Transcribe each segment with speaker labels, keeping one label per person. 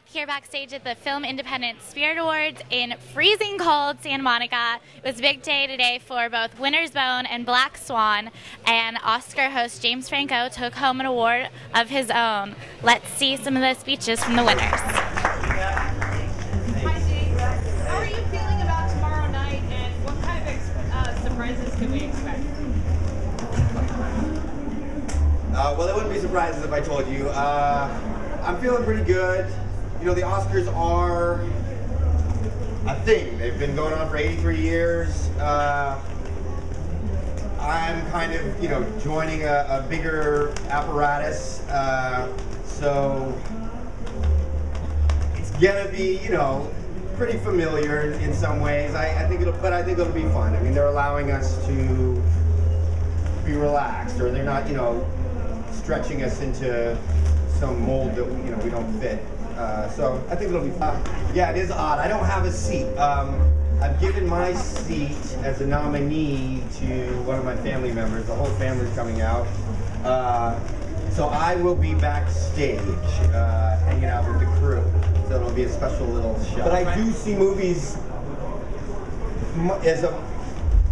Speaker 1: Here backstage at the Film Independent Spirit Awards in freezing cold Santa Monica. It was a big day today for both Winter's Bone and Black Swan, and Oscar host James Franco took home an award of his own. Let's see some of the speeches from the winners.
Speaker 2: Hi James, how are you feeling about tomorrow night, and what kind of surprises can we expect?
Speaker 3: Well, it wouldn't be surprises if I told you. I'm feeling pretty good. You know, the Oscars are a thing. They've been going on for 83 years. I'm kind of, you know, joining a bigger apparatus. So it's gonna be, you know, pretty familiar in some ways. I think it'll be fun. I mean, they're allowing us to be relaxed, or they're not, you know, stretching us into some mold that, you know, we don't fit. So I think it'll be fun. Yeah, it is odd. I don't have a seat. I've given my seat as a nominee to one of my family members. The whole family's coming out. So I will be backstage, hanging out with the crew. So it'll be a special little show. But I do see movies as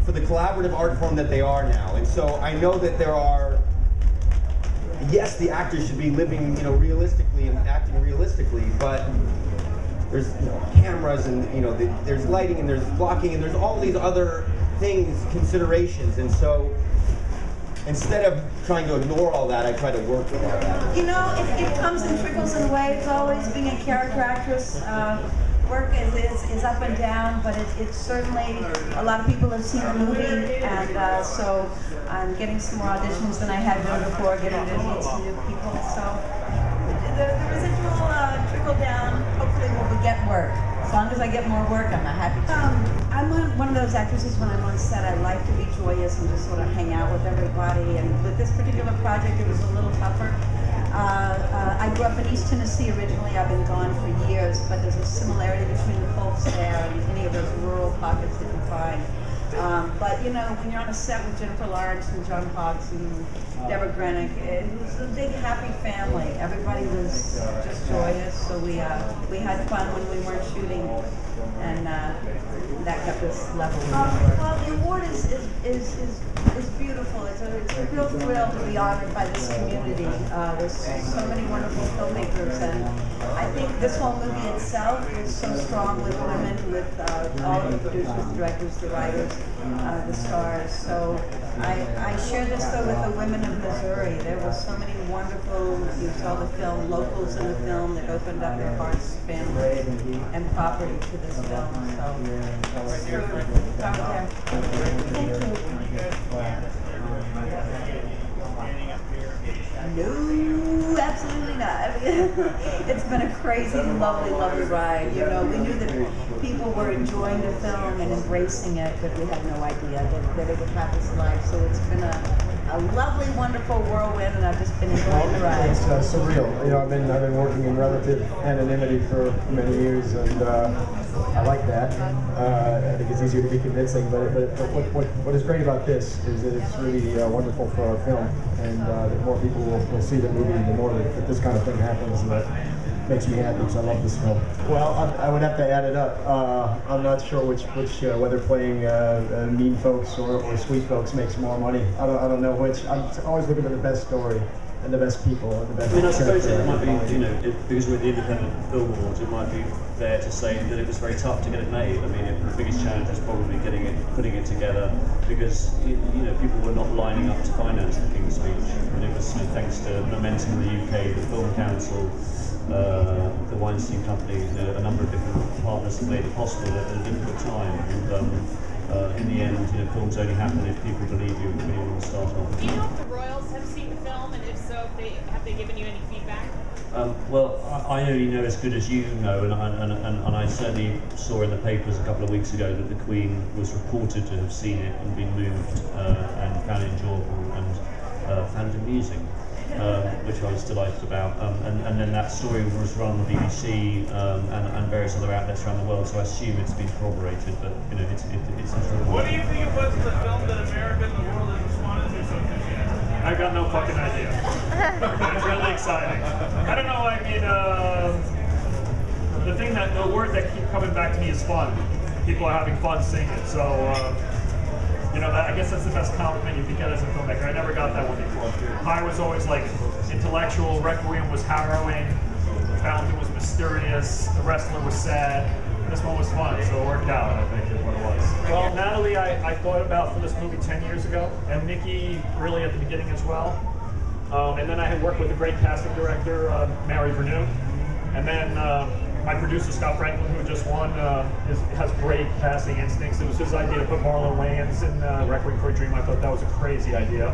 Speaker 3: for the collaborative art form that they are now. And so I know that there are, yes, the actors should be living, you know, realistically and acting realistically, but there's, you know, cameras and, you know, there's lighting and there's blocking and there's all these other things, considerations, and so instead of trying to ignore all that, I try to work with all that.
Speaker 4: You know, it comes in trickles in waves. Always being a character actress. Work is up and down, but it's certainly, a lot of people have seen the movie, and so I'm getting some more auditions than I had been before, getting to meet some new people. So the residual trickle down, hopefully we'll get work. As long as I get more work, I'm happy. I'm one of those actresses, when I'm on set, I like to be joyous and just sort of hang out with everybody, and with this particular project it was a little tougher. I grew up in East Tennessee originally. I've been gone for years, but there's a similarity between the folks there and any of those rural pockets that you find. But you know, when you're on a set with Jennifer Lawrence and John Hawkes and Deborah Grenick, it was a big happy family. Everybody was just joyous, so we had fun when we weren't shooting, and that kept us level. Well, the award is beautiful. It's a real thrill to be honored by this community. There's so many wonderful filmmakers, and I think this whole movie itself is so strong with women, with all of the producers, the directors, the writers, the stars. So I share this though with the women of Missouri. There were so many wonderful, you saw the film, locals in the film that opened up their hearts, family, and property to this film. So it's true. Start there. Thank you. No, absolutely not. It's been a crazy, lovely, lovely ride. You know, we knew that people were enjoying the film and embracing it, but we had no idea that it would have this life. So it's been a lovely, wonderful whirlwind, and I've just been enjoying the ride.
Speaker 5: It's surreal. You know, I've been working in relative anonymity for many years, and I like that. I think it's easier to be convincing. But what is great about this is that it's really wonderful for our film, and that more people will see the movie, the more that this kind of thing happens. And that makes me happy because I love this film. Well, I would have to add it up. I'm not sure which whether playing mean folks or sweet folks makes more money. I don't know which. I'm always looking for the best story and the best people and the best.
Speaker 6: I mean, I suppose it might be, you know, because we're at the Independent Film Awards, it might be fair to say that it was very tough to get it made. I mean, the biggest challenge was probably putting it together, because you know, people were not lining up to finance the King's Speech, and it was thanks to momentum in the UK, the Film Council, the Weinstein Company, a number of different partners that made it possible at a difficult time. And in the end, you know, films only happen if people believe you when you want to start off.
Speaker 2: Do you know if the Royals have seen the film, and if so, have they given you any feedback?
Speaker 6: Well, I only know as good as you know, and I certainly saw in the papers a couple of weeks ago that the Queen was reported to have seen it and been moved and found it enjoyable and found it amusing. Which I was delighted about, and then that story was run on the BBC and various other outlets around the world, so I assume it's been corroborated, but you know, it's important.
Speaker 7: What do you think it was in the film that America and the world has responded to so enthusiastically?
Speaker 8: I got no fucking idea. It's really exciting. I don't know, I mean, the thing that the word that keep coming back to me is fun. People are having fun seeing it. So you know, I guess that's the best compliment you can get as a filmmaker. I never got that one before. High was always like intellectual, Requiem was harrowing, Fountain was mysterious, The Wrestler was sad. This one was fun, so it worked out, I think, is what it was. Well, Natalie, I thought about for this movie 10 years ago, and Mickey really at the beginning as well. And then I had worked with a great casting director, Mary Vernew. And then my producer, Scott Franklin, who just won, has great casting instincts. It was his idea to put Marlon Wayans in Requiem for a Dream. I thought that was a crazy idea,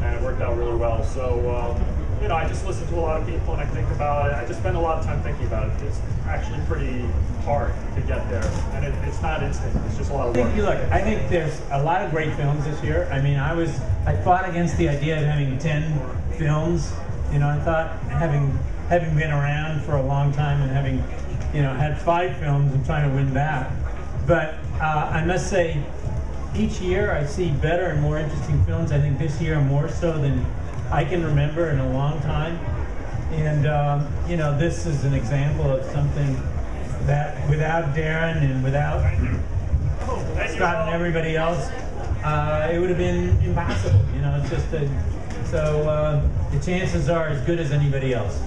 Speaker 8: and it worked out really well. So, you know, I just listen to a lot of people and I think about it. I just spend a lot of time thinking about it. It's actually pretty hard to get there, and it's not instant. It's just a lot of work.
Speaker 9: I think there's a lot of great films this year. I mean, I fought against the idea of having 10 films. You know, I thought having been around for a long time and having, you know, had 5 films, I'm trying to win that. But I must say, each year I see better and more interesting films. I think this year more so than I can remember in a long time. And, you know, this is an example of something that without Darren and without Scott and everybody else, it would have been impossible. You know, it's just so the chances are as good as anybody else.